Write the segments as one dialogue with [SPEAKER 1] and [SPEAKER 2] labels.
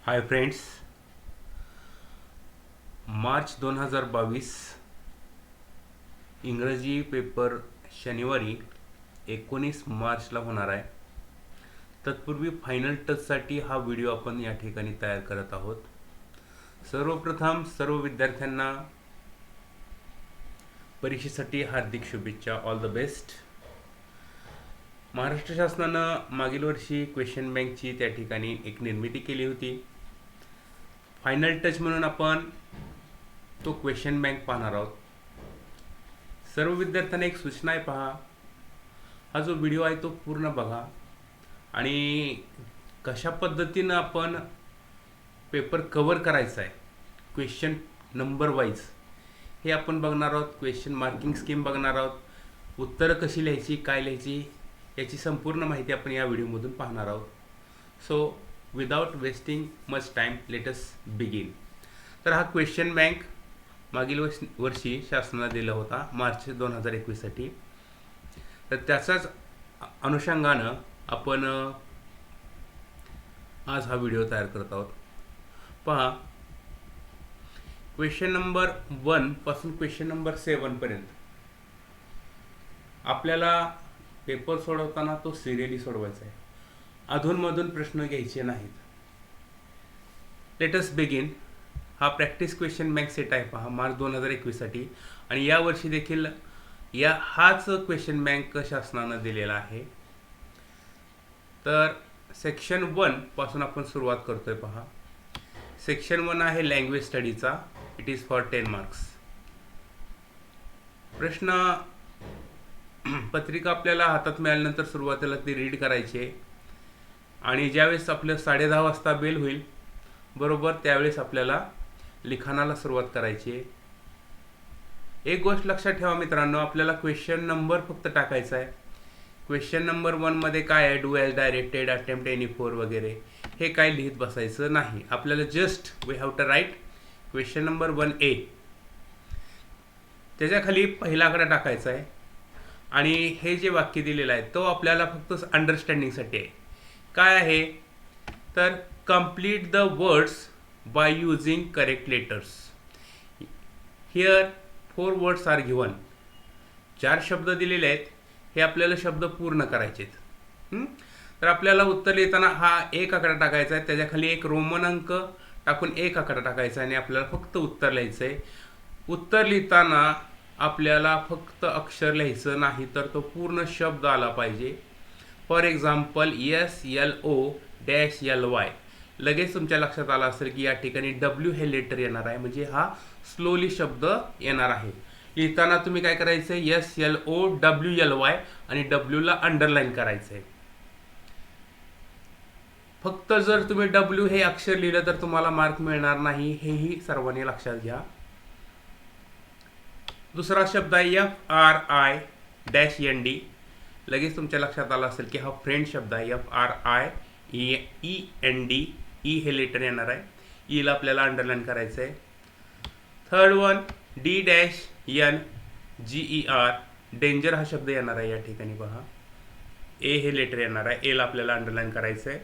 [SPEAKER 1] Hi friends, March 2022 इंग्रजी paper शनिवारी 19 मार्चला होणार आहे. तत्पूर्वी फायनल टचसाठी हा व्हिडिओ आपण या ठिकाणी तयार करत आहोत. सर्वप्रथम सर्व विद्यार्थ्यांना परीक्षेसाठी हार्दिक शुभेच्छा. All the best. महाराष्ट्र शासनानं मागील वर्षी क्वेश्चन बँकची त्या ठिकाणी एक निर्मिती केली होती. फायनल टच म्हणून आपण तो क्वेश्चन बँक पाहणार आहोत. सर्व विद्यार्थ्यांना एक सूचना आहे, पहा हा जो व्हिडिओ आहे तो पूर्ण बघा आणि कशा पद्धतीनं आपण पेपर कव्हर करायचा आहे क्वेश्चन नंबर वाईज हे आपण बघणार आहोत. क्वेश्चन मार्किंग स्कीम बघणार आहोत. उत्तरं कशी लिहायची, काय लिहायची याची संपूर्ण माहिती आपण या व्हिडिओमधून पाहणार आहोत. So without wasting much time let us begin. तर हा क्वेश्चन बँक मागील वर्षी शासनाला दिला होता मार्च 2021साठी. तर त्याचाच अनुषंगानं आपण आज हा व्हिडिओ तयार करत आहोत. पहा, क्वेश्चन नंबर 1 पासून क्वेश्चन नंबर 7 पर्यंत आपल्याला पेपर सोडवताना तो सिरियली सोडवायचा आहे. अधूनमधून प्रश्न घ्यायचे नाहीत. Let us begin. हा प्रॅक्टिस क्वेश्चन बँक सेट आहे, पहा, मार्च 2021साठी. आणि यावर्षी देखील हाच क्वेश्चन बँक शासनानं दिलेला आहे. तर सेक्शन 1 पासून आपण सुरुवात करतोय. पहा, सेक्शन 1 आहे लँग्वेज स्टडीचा. It is for 10 marks. प्रश्न पत्रिका आपल्याला हातात मिळाल्यानंतर सुरुवातीला ती रीड करायची आणि ज्यावेळेस आपलं 10:30 वाजता बेल होईल बरोबर त्यावेळेस आपल्याला लिखाणाला सुरुवात करायची आहे. एक गोष्ट लक्षात ठेवा मित्रांनो, आपल्याला क्वेश्चन नंबर फक्त टाकायचा आहे. क्वेश्चन नंबर 1 मध्ये काय आहे, do as directed, attempt any four वगैरे हे काय लिहित बसायचं नाही. आपल्याला just we have to write question number 1A. त्याच्या खाली पहिला आकडा टाकायचा आहे आणि हे जे वाक्य दिलेलं आहे तो आपल्याला फक्त अंडरस्टँडिंगसाठी आहे. काय आहे तर complete the words by using correct letters. Here 4 words are given. 4 शब्द दिलेले आहेत, हे आपल्याला शब्द पूर्ण करायचे आहेत. तर आपल्याला उत्तर लिहिताना हा एक आकडा टाकायचा आहे, त्याच्या खाली एक रोमन अंक टाकून एक आकडा टाकायचा आणि आपल्याला फक्त उत्तर लिहायचं आहे. उत्तर लिहिताना आपल्याला फक्त अक्षर लिहायचं नाही तर तो पूर्ण शब्द आला पाहिजे. For example SLO-LY. लगेच तुमच्या लक्षात आलं असेल की या ठिकाणी W हे लेटर येणार आहे, म्हणजे हा स्लोली शब्द येणार आहे. लिहिताना तुम्ही काय करायचं आहे, SLOWLY आणि W ला अंडरलाईन करायचं आहे. फक्त जर तुम्ही W हे अक्षर लिहिलं तर तुम्हाला मार्क मिळणार नाही, हेही सर्वांनी लक्षात घ्या. दुसरा शब्द आहे FRI-ND. लगेच तुमच्या लक्षात आलं असेल की हा फ्रेंड शब्द आहे. FRIEND. ई हे लेटर येणार आहे. ईला आपल्याला अंडरलाईन करायचं आहे. Third one D-NGER. डेंजर हा शब्द येणार आहे या ठिकाणी, पहा. ए हे लेटर येणार आहे. एला आपल्याला अंडरलाईन करायचं आहे.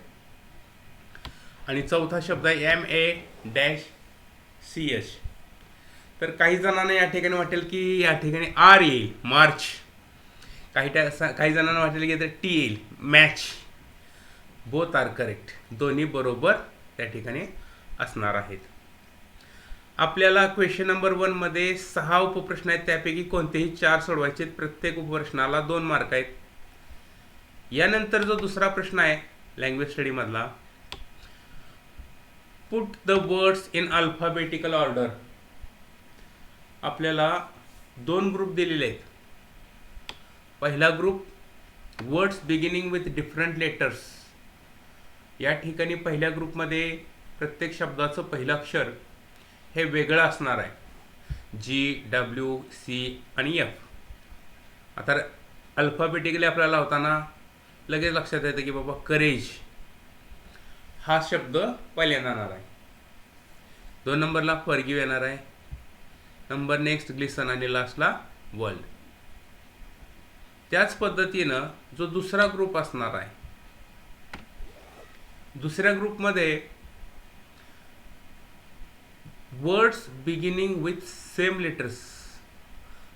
[SPEAKER 1] आणि चौथा शब्द आहे MA-CH. तर काही जणांना या ठिकाणी वाटेल की या ठिकाणी R येईल, मार्च. काही जणांना वाटेल की T येईल, मॅच. Both R correct. दोन्ही बरोबर त्या ठिकाणी असणार आहेत. आपल्याला क्वेश्चन नंबर 1 मध्ये 6 उपप्रश्न आहेत, त्यापैकी कोणतेही 4 सोडवायचे. प्रत्येक उपप्रश्नाला 2 मार्क आहेत. यानंतर जो दुसरा प्रश्न आहे लँग्वेज स्टडी मधला, put the words in alphabetical order. आपल्याला 2 ग्रुप दिलेले आहेत. पहिला group words beginning with different letters. या ठिकाणी पहिल्या ग्रुपमध्ये प्रत्येक शब्दाचं पहिलं अक्षर हे वेगळं असणार आहे, G-W-C आणि F. आता अल्फाबेटिकली आपल्याला होताना लगेच लक्षात येतं की बाबा करेज हा शब्द पहिल्यांदा येणार आहे. 2 नंबरला फॉरगिव्ह येणार आहे. नंबर नेक्स्ट ग्लिसन आणि लास्टला वर्ल्ड. त्याच पद्धतीनं जो दुसरा ग्रुप असणार आहे, दुसऱ्या ग्रुपमध्ये words beginning with same letters.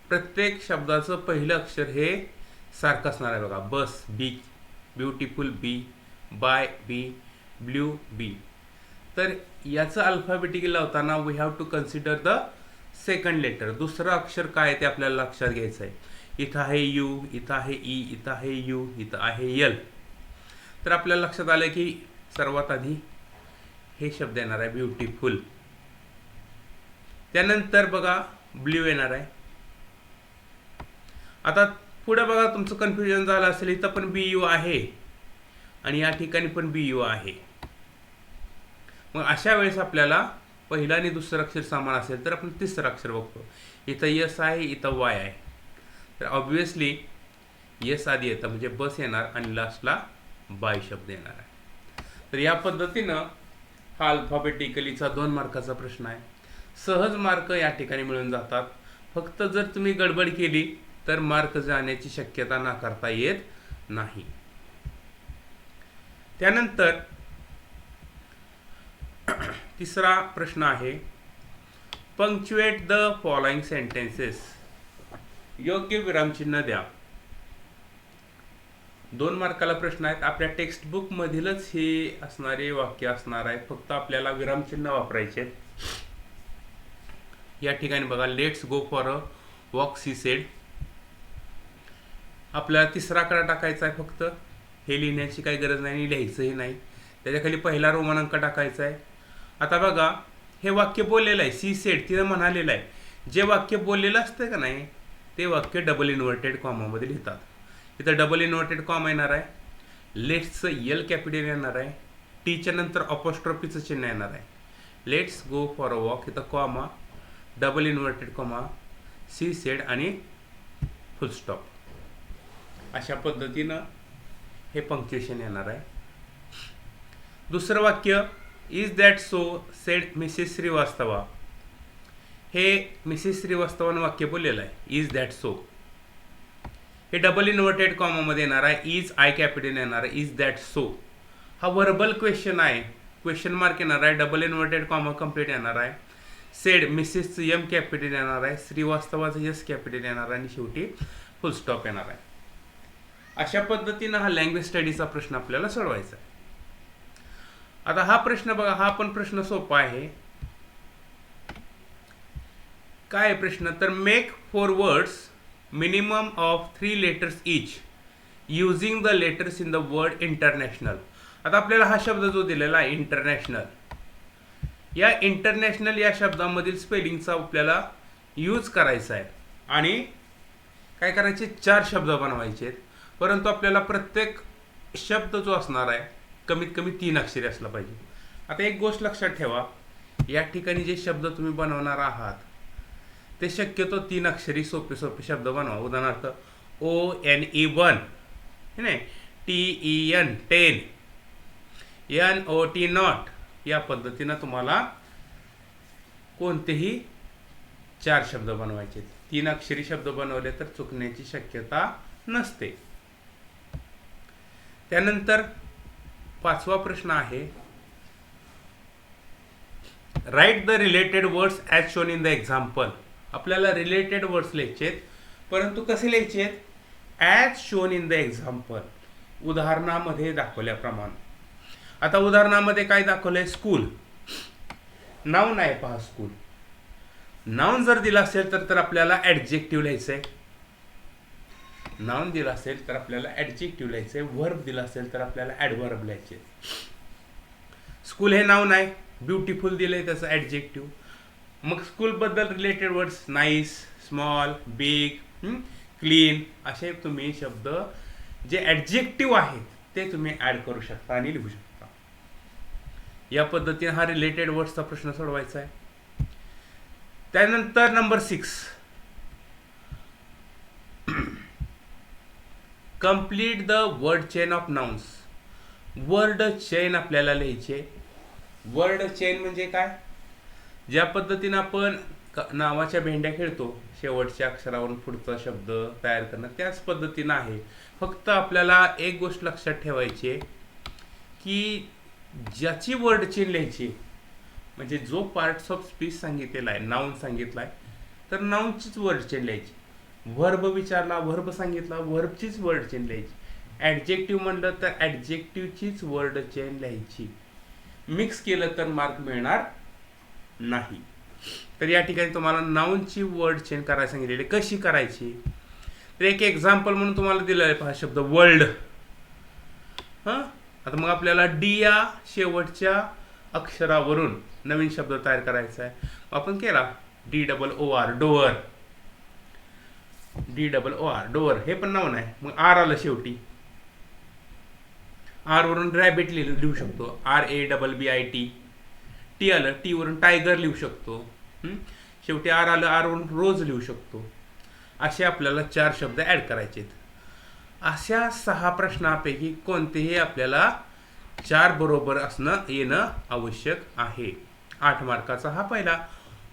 [SPEAKER 1] प्रत्येक शब्दाचं पहिलं अक्षर हे सारखं असणार आहे बघा. Bus B, beautiful B, by B, blue B. तर याचं अल्फाबेटिकल लावताना we have to consider the second letter. दुसरं अक्षर काय आहे ते आपल्याला लक्षात घ्यायचं आहे. इथं आहे यू, इथं आहे ई, इथं आहे यू, इथं आहे यल. तर आपल्याला लक्षात आलं की सर्वात आधी हे शब्द येणार आहे ब्युटिफुल. त्यानंतर बघा ब्ल्यू येणार आहे. आता पुढे बघा तुमचं कन्फ्युजन झालं असेल, इथं पण बी यू आहे आणि या ठिकाणी पण बी यू आहे. मग अशा वेळेस आपल्याला पहिला आणि दुसरं अक्षर समान असेल तर आपण तिसरं अक्षर बघतो. इथं यस आहे, इथं वाय आहे. तर ऑब्व्हियसली यस आधी येतं म्हणजे बस येणार आणि लास्टला बाय शब्द येणार आहे. तर या पद्धतीनं हा अल्फाबेटिकलीचा 2 मार्काचा प्रश्न आहे. सहज मार्क या ठिकाणी मिळून जातात. फक्त जर तुम्ही गडबड केली तर मार्क जाण्याची शक्यता नाकारता येत नाही. त्यानंतर तिसरा प्रश्न आहे पंक्च्युएट द फॉलोइंग सेंटेन्सेस. योग्य विरामचिन्ह द्या. 2 मार्काला प्रश्न आहेत. आपल्या टेक्स्टबुक मधीलच हे असणारे वाक्य असणार आहे. फक्त आपल्याला विरामचिन्ह वापरायचे. या ठिकाणी बघा let's go for a walk she said. आपल्याला तिसरा कडा टाकायचा आहे. फक्त हे लिहिण्याची काही गरज नाही, लिहायचंही नाही. त्याच्याखाली पहिला रोमन अंक टाकायचा आहे. आता बघा हे वाक्य बोललेलं आहे. सी सेड तिनं म्हणालेलं आहे. जे वाक्य बोललेलं असतं का नाही ते वाक्य डबल इन्व्हर्टेड कॉमामध्ये लिहितात. इथं डबल इन्व्हर्टेड कॉमा येणार आहे. लेट्सचं यल कॅपिटल येणार आहे. टीच्या नंतर अपॉस्ट्रॉफीचं चिन्ह येणार आहे. Let's go for a walk इथं comma, double inverted comma, she said आणि फुल स्टॉप. अशा पद्धतीनं हे पंक्च्युएशन येणार आहे. दुसरं वाक्य is that so sed Mrs Srivastava. हे मिसेस श्रीवास्तवानं वाक्य बोललेलं आहे. इज दॅट सो हे डबल इन्व्हर्टेड कॉमामध्ये येणार आहे. इज आय कॅपिटल येणार आहे. इज दॅट सो हा व्हर्बल क्वेश्चन आहे. क्वेश्चन मार्क येणार आहे. डबल इन्व्हर्टेड कॉमा कंप्लीट येणार आहे. सेड मिसेसचं एम कॅपिटल येणार आहे. श्रीवास्तवाचं एस कॅपिटल येणार आहे आणि शेवटी फुल स्टॉप येणार आहे. अशा पद्धतीनं हा लँग्वेज स्टडीचा प्रश्न आपल्याला सोडवायचा आहे. आता हा प्रश्न बघा, हा पण प्रश्न सोपा आहे. काय आहे प्रश्न तर make 4 words minimum of 3 letters each using the letters in the word international. आता आपल्याला हा शब्द जो दिलेला आहे इंटरनॅशनल, या इंटरनॅशनल या शब्दामधील स्पेलिंगचा आपल्याला यूज करायचा आहे आणि काय करायचे 4 शब्द बनवायचे आहेत. परंतु आपल्याला प्रत्येक शब्द जो असणार आहे कमीत कमी 3 अक्षरी असला पाहिजे. आता एक गोष्ट लक्षात ठेवा, या ठिकाणी जे शब्द तुम्ही बनवणार आहात ते शक्यतो 3 अक्षरी सोपे सोपे शब्द बनवा. उदाहरणार्थ ONE1 हे नाही, TEN 10, NOT नॉट. या पद्धतीनं तुम्हाला कोणतेही 4 शब्द बनवायचे. 3 अक्षरी शब्द बनवले तर चुकण्याची शक्यता नसते. त्यानंतर 5वा प्रश्न आहे write the related words as shown in the example. आपल्याला रिलेटेड वर्ड्स लिहायचे आहेत, परंतु कसे लिहायचे आहेत as shown in the example, उदाहरणामध्ये दाखवल्याप्रमाणे. आता उदाहरणामध्ये काय दाखवलंय स्कूल, नाउन आहे पहा स्कूल. नाउन जर दिला असेल तर आपल्याला ॲडजेक्टिव्ह लिहायचं आहे. नाउन दिला असेल तर आपल्याला ॲडजेक्टिव्ह लिहायचं आहे. वर्ब दिला असेल तर आपल्याला ॲडवर्ब लिहायचे. स्कूल हे नाउन आहे, ब्युटिफुल दिलंय त्याचं ॲडजेक्टिव्ह. मग स्कूलबद्दल related words nice, small, big, clean असे तुम्ही शब्द जे ॲडजेक्टिव्ह आहेत ते तुम्ही ॲड करू शकता आणि लिहू शकता. या पद्धतीने हा रिलेटेड वर्ड्सचा प्रश्न सोडवायचा आहे. त्यानंतर number 6 complete the word chain of nouns. Word chain आपल्याला लिहायचे. वर्ड चेन म्हणजे काय, ज्या पद्धतीनं आपण नावाच्या भेंड्या खेळतो शेवटच्या अक्षरावरून पुढचा शब्द तयार करणं, त्याच पद्धतीनं आहे. फक्त आपल्याला एक गोष्ट लक्षात ठेवायची आहे की ज्याची वर्ड चेन लिहायची म्हणजे जो पार्ट्स ऑफ स्पीच सांगितलेला आहे, नाऊन सांगितला आहे, तर नाऊनचीच वर्ड चेन लिहायची. व्हर्ब विचारला, व्हर्ब सांगितला, व्हर्बचीच वर्ड चेन लिहायची. ॲडजेक्टिव्ह म्हणलं तर ॲडजेक्टिव्हचीच वर्ड चेन लिहायची. मिक्स केलं तर मार्क मिळणार नाही. तर या ठिकाणी तुम्हाला नाऊनची वर्ड चेन करायला सांगितलेली. कशी करायची तर एक एक्झाम्पल म्हणून तुम्हाला दिलं आहे पहा शब्द वर्ल्ड. हां, आता मग आपल्याला डी या शेवटच्या अक्षरावरून नवीन शब्द तयार करायचा आहे. आपण केला DOOR डोअर. DOOR डोअर हे पण नाऊन आहे. मग आर आलं शेवटी, आर वरून रॅबिट लिहू शकतो, RABBIT. टी आलं, टी वरून टायगर लिहू शकतो. शेवटी आर आलं, आर वरून रोज लिहू शकतो. असे आपल्याला 4 शब्द ॲड करायचे. अशा 6 प्रश्नापैकी कोणतेही आपल्याला 4 बरोबर येणं आवश्यक आहे. 8 मार्काचा हा पहिला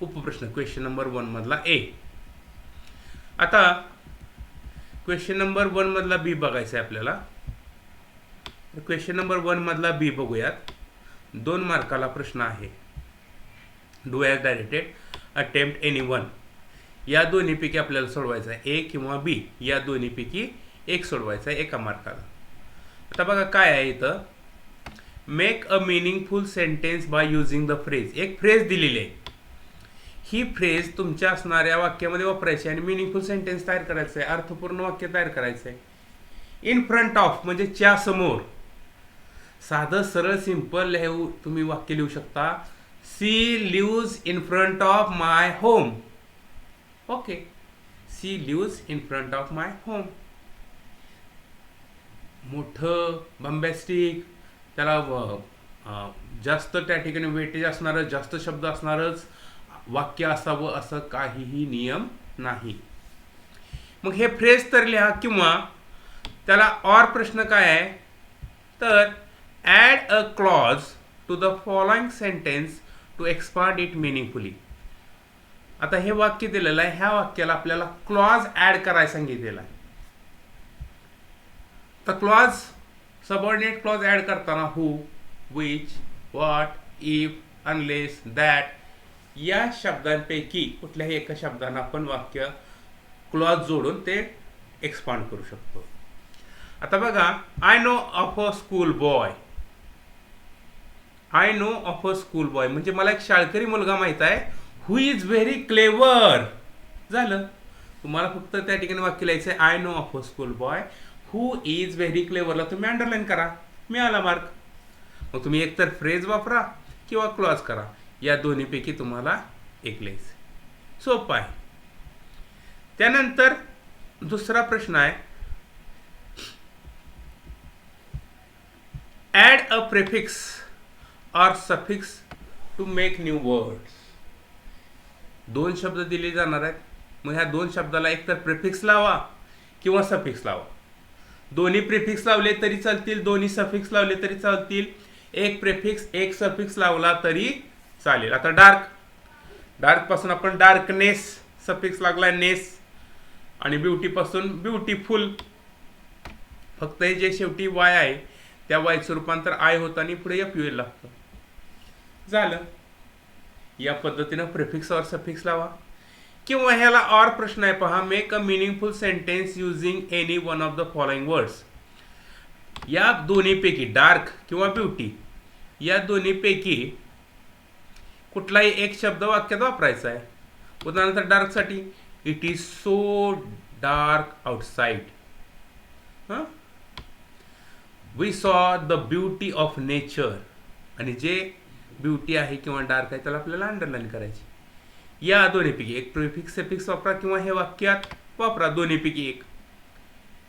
[SPEAKER 1] उपप्रश्न क्वेश्चन नंबर 1 मधला ए. आता क्वेश्चन नंबर 1 मधला बी बघायचा आहे आपल्याला. क्वेश्चन नंबर 1 मधला बी बघूयात. 2 मार्काला प्रश्न आहे. Do as directed, attempt any one. या दोन्हीपैकी आपल्याला सोडवायचं आहे, ए किंवा बी. या दोन्हीपैकी एक सोडवायचं आहे 1 मार्काला. आता बघा काय आहे इथं, make a meaningful sentence by using the phrase. एक फ्रेज दिलेली आहे, ही फ्रेज तुमच्या असणाऱ्या वाक्यामध्ये वापरायची आणि मिनिंगफुल सेंटेन्स तयार करायचं आहे, अर्थपूर्ण वाक्य तयार करायचं आहे. इन फ्रंट ऑफ म्हणजे च्या समोर. साधं सरळ सिंपल तुम्ही वाक्य लिहू शकता, she lives in front of my home. Okay, she lives in front of my home. मोठं बंबॅस्टिक, त्याला जास्त त्या ठिकाणी वेटेज असणारं, जास्त शब्द असणारच वाक्य असावं असं काहीही नियम नाही. मग हे फ्रेज तर लिहा, किंवा त्याला और प्रश्न काय आहे तर add a clause to the following sentence to expand it meaningfully. आता हे वाक्य दिलेलं आहे, ह्या वाक्याला आपल्याला क्लॉज ॲड करायला सांगितलेला आहे. तर क्लॉज, सबऑर्डिनेट क्लॉज ॲड करताना who, which, what, if, unless, that या शब्दांपैकी कुठल्याही एका शब्दांना आपण वाक्य क्लॉज जोडून ते एक्सपांड करू शकतो. आता बघा, I know of a school boy. I know of a school boy म्हणजे मला एक शाळकरी मुलगा माहित आहे, हु इज व्हेरी क्लेवर. झालं, तुम्हाला फक्त त्या ठिकाणी वाक्य लिहायचं आहे, I know of a school boy who is very क्लेवरला तुम्ही अंडरलाईन करा, मिळाला मार्क. मग तुम्ही एकतर फ्रेज वापरा किंवा क्लॉज करा, या दोन्हीपैकी तुम्हाला एक लिहायचं. सोपं आहे. त्यानंतर दुसरा प्रश्न आहे, add a prefix or suffix to make new words. 2 शब्द दिले जाणार आहेत. मग ह्या 2 शब्दाला एकतर प्रेफिक्स लावा किंवा सफिक्स लावा. दोन्ही प्रेफिक्स लावले तरी चालतील, दोन्ही सफिक्स लावले तरी चालतील, एक प्रेफिक्स एक सफिक्स लावला तरी चालेल. आता डार्क पासून आपण डार्कनेस सफिक्स लागला नेस, आणि ब्युटी पासून ब्युटीफुल. फक्त हे जे शेवटी वाय आहे त्या वायचं रूपांतर आय होतं आणि पुढे FUL लागतं. झालं. या पद्धतीनं प्रेफिक्स और सफिक्स लावा. किंवा ह्याला और प्रश्न आहे पहा, make a meaningful sentence using any one of the following words. या दोन्हीपैकी डार्क किंवा ब्युटी या दोन्हीपैकी कुठलाही एक शब्द वाक्यात वापरायचा आहे. उदाहरणार्थ डार्कसाठी it is so dark outside. We saw the beauty of nature. आणि जे ब्युटी आहे किंवा डार्क आहे त्याला आपल्याला अंडरलाईन करायची. या दोन्हीपैकी एक प्रिफिक्स सफिक्स वापरा किंवा हे वाक्यात वापरा, दोन्हीपैकी एक.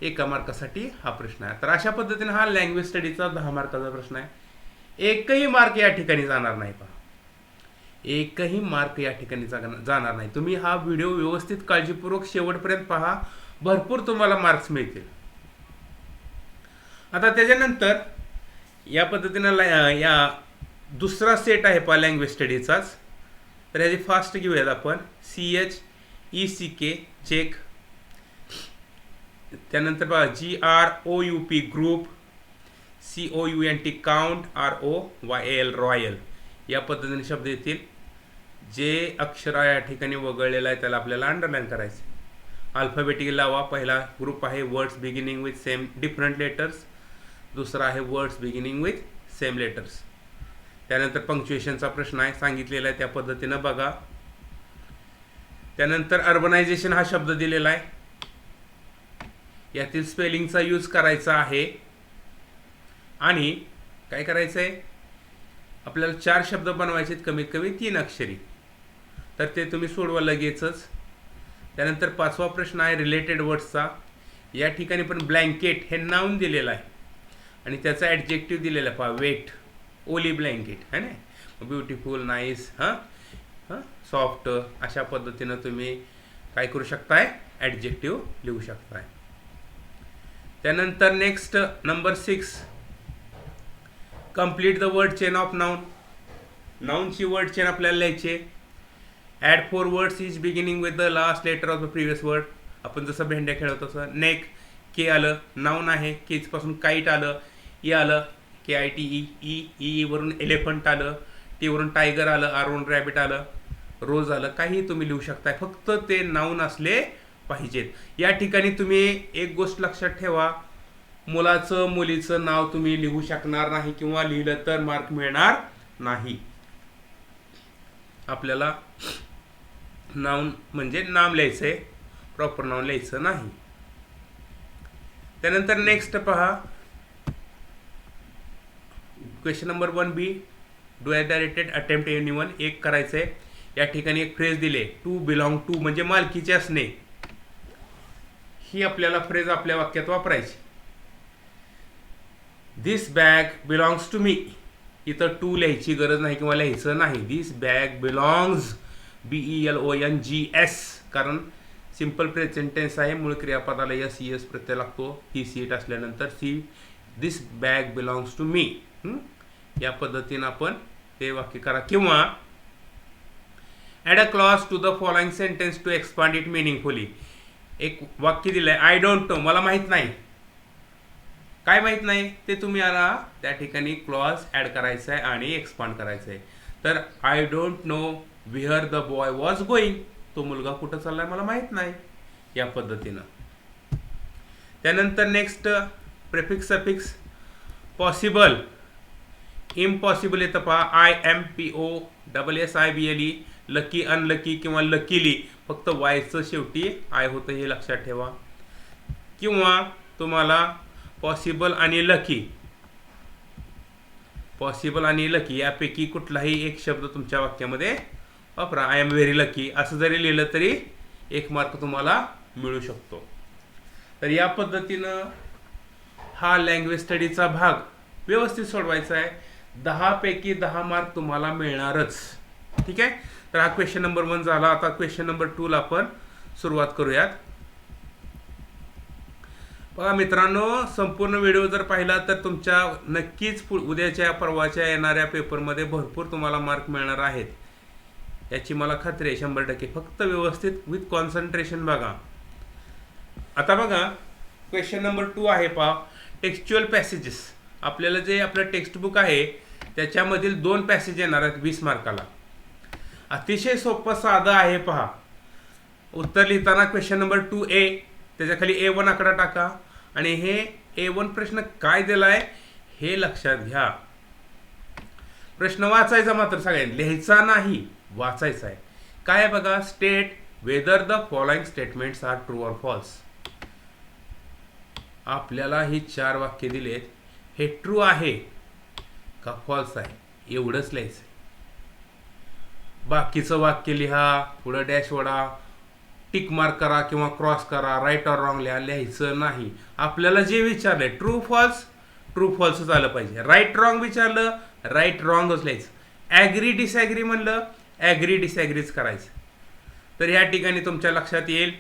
[SPEAKER 1] 1 मार्कासाठी हा प्रश्न आहे. तर अशा पद्धतीने हा लँग्वेज स्टडीचा 10 मार्काचा प्रश्न आहे. एकही मार्क या ठिकाणी जाणार नाही पहा, एकही मार्क या ठिकाणी जाणार नाही. तुम्ही हा व्हिडिओ व्यवस्थित काळजीपूर्वक शेवटपर्यंत पहा, भरपूर तुम्हाला मार्क्स मिळतील. आता त्याच्यानंतर या पद्धतीनं या दुसरा सेट आहे पहा लँग्वेज स्टडीचाच. तर ह्याची फास्ट घेऊयात आपण. CHECK चेक, त्यानंतर बघा GROUP group, COUNT count, ROYAL royal. या पद्धतीने शब्द येतील. जे अक्षर या ठिकाणी वगळलेलं आहे त्याला आपल्याला अंडरलाईन करायचं. अल्फाबेटिकली लावा. पहिला ग्रुप आहे words beginning with same different letters. दुसरा आहे words beginning with same letters. त्यानंतर पंक्च्युएशनचा प्रश्न आहे, सांगितलेला आहे त्या पद्धतीनं बघा. त्यानंतर अर्बनायझेशन हा शब्द दिलेला आहे, यातील स्पेलिंगचा यूज करायचा आहे. आणि काय करायचं आहे, आपल्याला 4 शब्द बनवायचे आहेत, कमीत कमी 3 अक्षरी. तर ते तुम्ही सोडवा लगेचच. त्यानंतर 5वा प्रश्न आहे रिलेटेड वर्ड्सचा. या ठिकाणी पण ब्लँकेट हे नाउन दिलेलं आहे आणि त्याचा ॲडजेक्टिव्ह दिलेला आहे. पहा, वेट, ओली ब्लँकेट है ना, ब्युटिफुल, नाईस, सॉफ्ट, अशा पद्धतीनं तुम्ही काय करू शकताय, ॲडजेक्टिव्ह लिहू शकताय. त्यानंतर next number 6, complete the word chain of noun. नाउनची वर्ड चेन आपल्याला लिहायची. Add 4 words each beginning with the last letter of the previous word. आपण जसं भेंड्या खेळतो तसं. नेक, के आलं, नाउन आहे, केच पासून काईट आलं, ई आलं, KITE, ई वरून एलिफंट आलं, टी वरून टायगर आलं, आर वरून रॅबिट आलं, रोज आलं. काही तुम्ही लिहू शकताय, फक्त ते नाउन असले पाहिजेत. या ठिकाणी तुम्ही एक गोष्ट लक्षात ठेवा, मुलाचं मुलीचं नाव तुम्ही लिहू शकणार नाही किंवा लिहिलं तर मार्क मिळणार नाही. आपल्याला नाउन म्हणजे नाम लिहायचंय, प्रॉपर नाउन लिहायचं नाही. त्यानंतर नेक्स्ट पहा, question number 1B, do at directed attempt anyone. एक करायचंय. या ठिकाणी एक फ्रेज दिले, टू बिलॉंग टू म्हणजे मालकीचे असणे. ही आपल्याला फ्रेज आपल्या वाक्यात वापरायची. This bag belongs to me. इथं टू लिहायची गरज नाही किंवा लिहायचं नाही. दिस बॅग बिलॉंग्स, BELONGS, कारण सिंपल प्रेझेंट टेन्स आहे, मूळ क्रियापदाला SES प्रत्यय लागतो. ही सीट असल्यानंतर this bag belongs to me. या पद्धतीनं आपण ते वाक्य करा. किंवा add a clause to the following sentence to expand it meaningfully. एक वाक्य दिलंय, आय डोंट नो, मला माहित नाही. काय माहित नाही ते तुम्ही आला त्या ठिकाणी क्लॉज ॲड करायचं आहे आणि एक्सपांड करायचं आहे. तर I don't know where the boy was going. तो मुलगा कुठं चाललाय मला माहित नाही. या पद्धतीनं. त्यानंतर next prefix suffix. Possible, impossible येतं पहा, IMPOSSIBLE. लकी, अनलकी किंवा लकीली, फक्त वायचं शेवटी आय होतं हे लक्षात ठेवा. किंवा तुम्हाला पॉसिबल आणि लकी, पॉसिबल आणि लकी यापैकी कुठलाही एक शब्द तुमच्या वाक्यामध्ये वापरा. आय एम व्हेरी लकी असं जरी लिहिलं तरी 1 मार्क तुम्हाला मिळू शकतो. तर या पद्धतीनं हा लँग्वेज स्टडीचा भाग व्यवस्थित सोडवायचा आहे. 10 पैकी 10 मार्क तुम्हाला मिळणारच. ठीक आहे. तर हा क्वेश्चन नंबर 1 झाला. आता क्वेश्चन नंबर 2 ला आपण सुरुवात करूयात. बघा मित्रांनो, संपूर्ण व्हिडिओ जर पाहिला तर तुमच्या नक्कीच उद्याच्या परवाच्या येणाऱ्या पेपरमध्ये भरपूर तुम्हाला मार्क मिळणार आहेत, याची मला खात्री आहे 100%. फक्त व्यवस्थित विथ कॉन्सन्ट्रेशन बघा. आता बघा क्वेश्चन नंबर 2 आहे पहा, टेक्स्च्युअल पॅसेजेस. आपल्याला जे आपलं टेक्स्टबुक आहे त्याच्यामधील 2 पॅसेज येणार आहेत 20 मार्काला. अतिशय सोपं साधं आहे पहा. उत्तर लिहिताना क्वेश्चन नंबर 2A, त्याच्या खाली A1 आकडा टाका आणि हे A1 प्रश्न काय दिलाय हे लक्षात घ्या. प्रश्न वाचायचा मात्र सगळ्यांनी, लिहायचा नाही, वाचायचा आहे. काय आहे बघा, state whether the following statements are true or false. आपल्याला ही 4 वाक्य दिलेत, हे ट्रू आहे का फॉल्स आहे एवढंच लिहायचं. बाकीचं वाक्य लिहा, पुढं डॅश वडा, टिक मार्क करा किंवा क्रॉस करा, राईट ऑर रॉंग लिहायचं नाही. आपल्याला जे विचारलंय ट्रू फॉल्स, ट्रू फॉल्सच आलं पाहिजे. राईट रॉंग विचारलं, राईट रॉंगच लिहायचं. ॲग्री डिसॲग्री म्हणलं, ॲग्री डिसॲग्रीच करायचं. तर या ठिकाणी तुमच्या लक्षात येईल,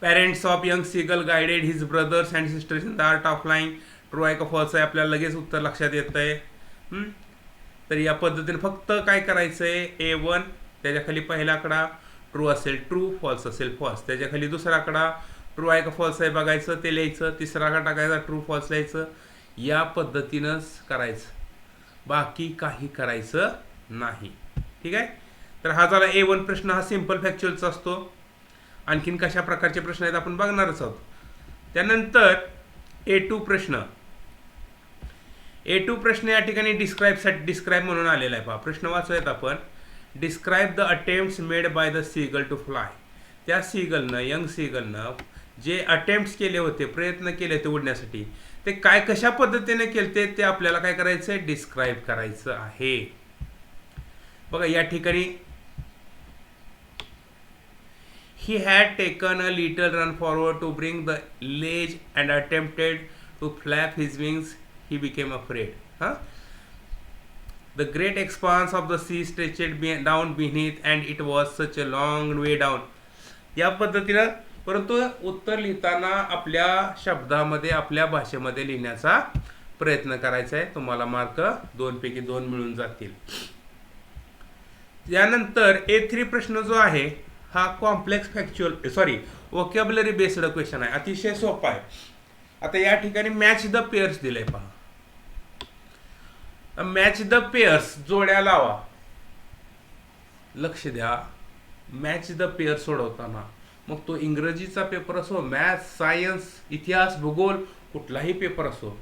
[SPEAKER 1] parents of young seagull guided his brothers and sisters in the art of flying. True आहे का फॉल्स आहे आपल्याला लगेच उत्तर लक्षात येत आहे. तर या पद्धतीने फक्त काय करायचं आहे, A1 त्याच्या खाली पहिला आकडा ट्रू असेल ट्रू, फॉल्स असेल फॉल्स. त्याच्या खाली दुसरा आकडा ट्रू आहे का फॉल्स आहे बघायचं, ते लिहायचं. तिसरा आकडा टाकायचा, ट्रू फॉल्स लिहायचं. या पद्धतीनंच करायचं. बाकी काही करायचं नाही. ठीक आहे. तर हा झाला A1 प्रश्न. हा सिंपल फॅक्च्युअलचा असतो. आणखीन कशा प्रकारचे प्रश्न आहेत आपण बघणारच आहोत. त्यानंतर A2 प्रश्न. A2 प्रश्न या ठिकाणी डिस्क्राईब म्हणून आलेला आहे. पहा प्रश्न वाचूयात आपण. Describe the attempts made by the seagull to fly. त्या सीगलनं, यंग सीगलनं जे अटेम्प्ट्स केले होते, प्रयत्न केले होते उडण्यासाठी, ते काय कशा पद्धतीने केले ते आपल्याला काय करायचं आहे, डिस्क्राईब करायचं आहे. बघा या ठिकाणी he had taken a little run forward to bring the ledge and attempted to flap his wings. He became afraid. The great expanse of the sea stretched down beneath and it was such a long way down. या पद्धतीनं, परंतु उत्तर लिहिताना आपल्या शब्दामध्ये, आपल्या भाषेमध्ये लिहिण्याचा प्रयत्न करायचा आहे. तुम्हाला मार्क 2 पैकी 2 मिळून जातील. यानंतर A3 प्रश्न जो आहे हा कॉम्प्लेक्स वोकॅब्युलरी बेस्ड क्वेश्चन आहे. अतिशय सोपा आहे. आता या ठिकाणी मॅच द पेअर्स दिलंय. पहा मॅच द पेअर्स, जोड्या लावा. लक्ष द्या. मॅच द पेअर्स सोडवताना मग तो इंग्रजीचा पेपर असो, मॅथ्स, सायन्स, इतिहास, भूगोल, कुठलाही पेपर असो,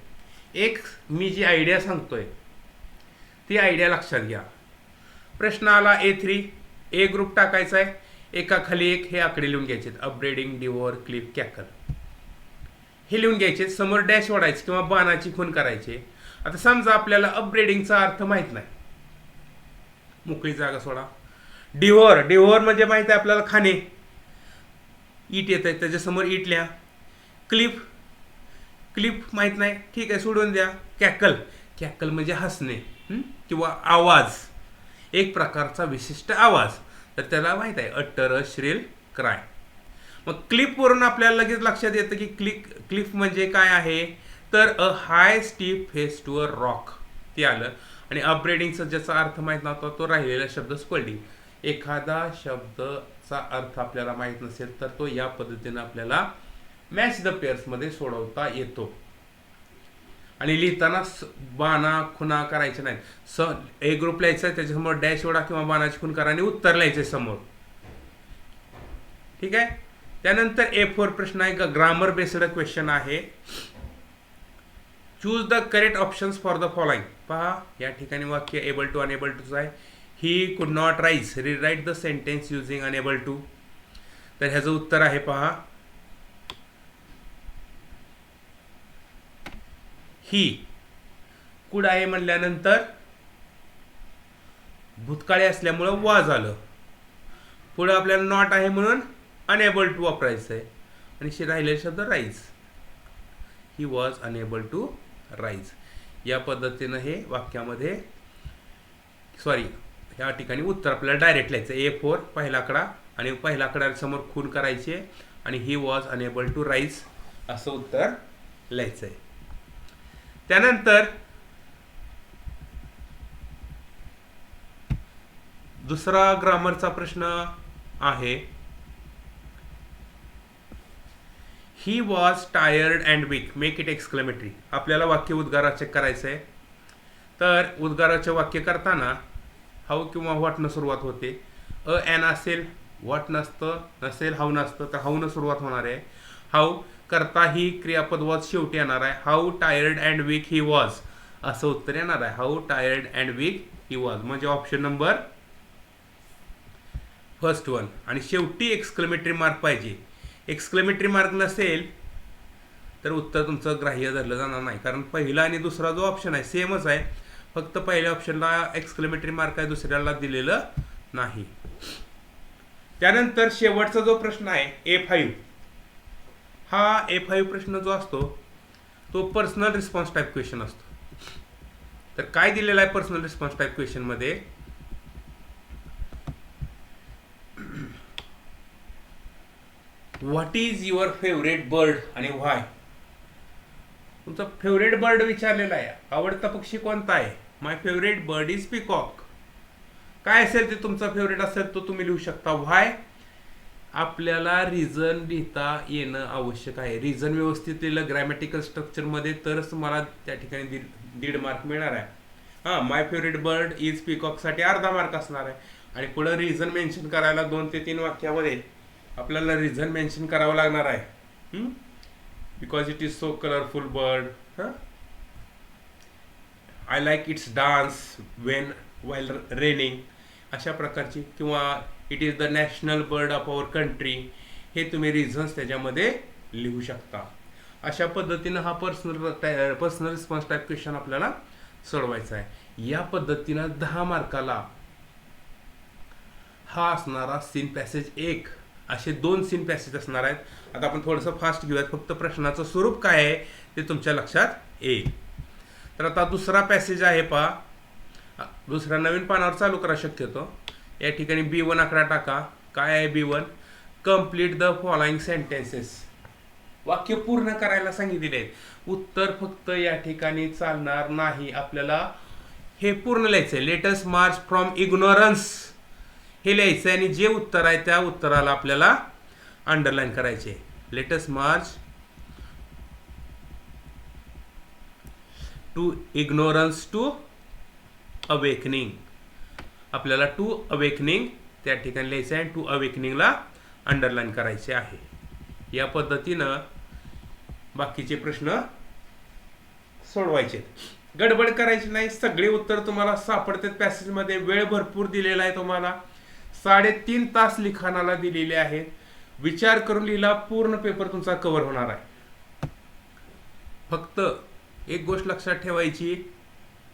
[SPEAKER 1] एक मी जी आयडिया सांगतोय ती आयडिया लक्षात घ्या. प्रश्न आला A3. ए ग्रुप टाकायचा आहे. एकाखाली एक हे आकडे लिहून घ्यायचे. अपब्रीडिंग, डिवोर, क्लिप, कॅकल हे लिहून घ्यायचे. समोर डॅश ओढायचे किंवा बाणाची खून करायचे. आता समजा आपल्याला अपब्रीडिंगचा अर्थ माहित नाही, मोकळी जागा सोडा. डिव्होर म्हणजे माहित आहे आपल्याला, खाणे. ईट येत आहे त्याच्यासमोर ईट लिहा. क्लिप माहित नाही, ठीक आहे सोडून द्या. कॅकल म्हणजे हसणे किंवा आवाज, एक प्रकारचा विशिष्ट आवाज, तर त्याला माहित आहे अटर अ श्रील क्राय. मग क्लिपवरून आपल्याला लगेच लक्षात येतं की क्लिफ म्हणजे काय आहे, तर a high steep face to a rock, ते आलं. आणि अपब्रीडिंगचा ज्याचा अर्थ माहीत नव्हता तो राहिलेला शब्द स्क्वल्डिंग. एखादा शब्दचा अर्थ आपल्याला माहीत नसेल तर तो या पद्धतीने आपल्याला मॅच द पेअर्समध्ये सोडवता येतो. आणि लिहिताना बाणा खुणा करायचे नाहीत. ए ग्रुप लिहायचा, त्याच्यासमोर डॅश ओढा किंवा बाणाची खून करा आणि उत्तर लिहायचे समोर. ठीक आहे. त्यानंतर A4 प्रश्न आहे. ग्रामर बेस्ड क्वेश्चन आहे. Choose the correct options for the following. पहा या ठिकाणी वाक्य एबल टू अनएबल टू आहे. He could not rise. Rewrite the sentence using unable to. तर ह्याचं उत्तर आहे पहा, ही. कुड आहे म्हणल्यानंतर भूतकाळी असल्यामुळं वा झालं. पुढे आपल्याला नॉट आहे म्हणून अनएबल टू वापरायचं आहे. आणि राहिलेले शब्द rise. He was unable to rise. या पद्धतीनं हे वाक्यामध्ये ह्या ठिकाणी उत्तर आपल्याला डायरेक्ट लिहायचं. A4 पहिला आकडा आणि पहिला आकडा समोर खून करायचे आणि he was unable to rise असं उत्तर लिहायचं आहे. त्यानंतर दुसरा ग्रामरचा प्रश्न आहे. He was tired and weak, make it exclamatory. आपल्याला वाक्य उद्गाराचे करायचं आहे. तर उद्गाराचे वाक्य करताना हाऊ किंवा व्हॉटनं सुरुवात होते. एन असेल, व्हॉट नसतं, नसेल हाऊ नसतं तर हाऊनं सुरुवात होणार आहे. हाऊ करता ही क्रियापद वॉज शेवटी येणार आहे. How tired and weak he was असं उत्तर येणार आहे. How tired and weak he was म्हणजे ऑप्शन नंबर फर्स्ट वन. आणि शेवटी एक्सक्लेमेटरी मार्क पाहिजे. एक्सक्लेमेटरी मार्क नसेल तर उत्तर तुमचं ग्राह्य धरलं जाणार नाही. कारण पहिला आणि दुसरा जो ऑप्शन आहे सेमच आहे, फक्त पहिल्या ऑप्शनला एक्सक्लेमेटरी मार्क आहे, दुसऱ्याला दिलेलं नाही. त्यानंतर शेवटचा जो प्रश्न आहे A5. हा A5 प्रश्न जो असतो तो पर्सनल रिस्पॉन्स टाईप क्वेश्चन असतो. तर काय दिलेलं आहे पर्सनल रिस्पॉन्स टाईप क्वेश्चन मध्ये, what is your favourite bird आणि व्हाय. तुमचा फेवरेट बर्ड विचारलेला आहे. आवडता पक्षी कोणता आहे. माय फेवरेट बर्ड इज पिकॉक. काय असेल ते तुमचा फेवरेट असेल तो तुम्ही लिहू शकता. व्हाय आपल्याला रिझन लिहिता येणं आवश्यक आहे. रिझन व्यवस्थित लिहिलं ग्रॅमॅटिकल स्ट्रक्चरमध्ये तरच तुम्हाला त्या ठिकाणी 1.5 मार्क मिळणार आहे. हां, माय फेवरेट बर्ड इज पीकॉकसाठी अर्धा मार्क असणार आहे. आणि पुढं रिझन मेन्शन करायला 2 ते 3 वाक्यामध्ये आपल्याला रिझन मेन्शन करावं लागणार आहे. Because it is so colourful bird. हां, I like its dance when while raining, अशा प्रकारची. किंवा it is the national bird of our country, हे तुम्ही रिझन्स त्याच्यामध्ये लिहू शकता. अशा पद्धतीनं हा पर्सनल रिस्पॉन्स टाईप क्वेश्चन आपल्याला सोडवायचा आहे. या पद्धतीनं 10 मार्काला हा असणारा सीन पॅसेज 1, असे 2 सीन पॅसेज असणार आहेत. आता आपण थोडंसं फास्ट घेऊयात, फक्त प्रश्नाचं स्वरूप काय आहे ते तुमच्या लक्षात येईल. तर आता दुसरा पॅसेज आहे पहा, दुसऱ्या नवीन पानावर चालू करा शक्यतो. या ठिकाणी B1 आकडा टाका. काय आहे B1? Complete the following sentences. वाक्य पूर्ण करायला सांगितलेले आहेत. उत्तर फक्त या ठिकाणी चालणार नाही, आपल्याला हे पूर्ण लिहायचं आहे. Late us March from ignorance हे लिहायचं आहे. आणि जे उत्तर आहे त्या उत्तराला आपल्याला अंडरलाईन करायचे. Let us march to ignorance to awakening, आपल्याला टू अवेकनिंग त्या ठिकाणी लिहायचं आहे. टू अवेकनिंगला अंडरलाईन करायचे आहे. या पद्धतीनं बाकीचे प्रश्न सोडवायचे. गडबड करायची नाही, सगळे उत्तर तुम्हाला सापडतात पॅसेजमध्ये. वेळ भरपूर दिलेला आहे तुम्हाला, 3.5 तास लिखाणाला दिलेले आहेत. विचार करून लिहिला, पूर्ण पेपर तुमचा कव्हर होणार आहे. फक्त एक गोष्ट लक्षात ठेवायची.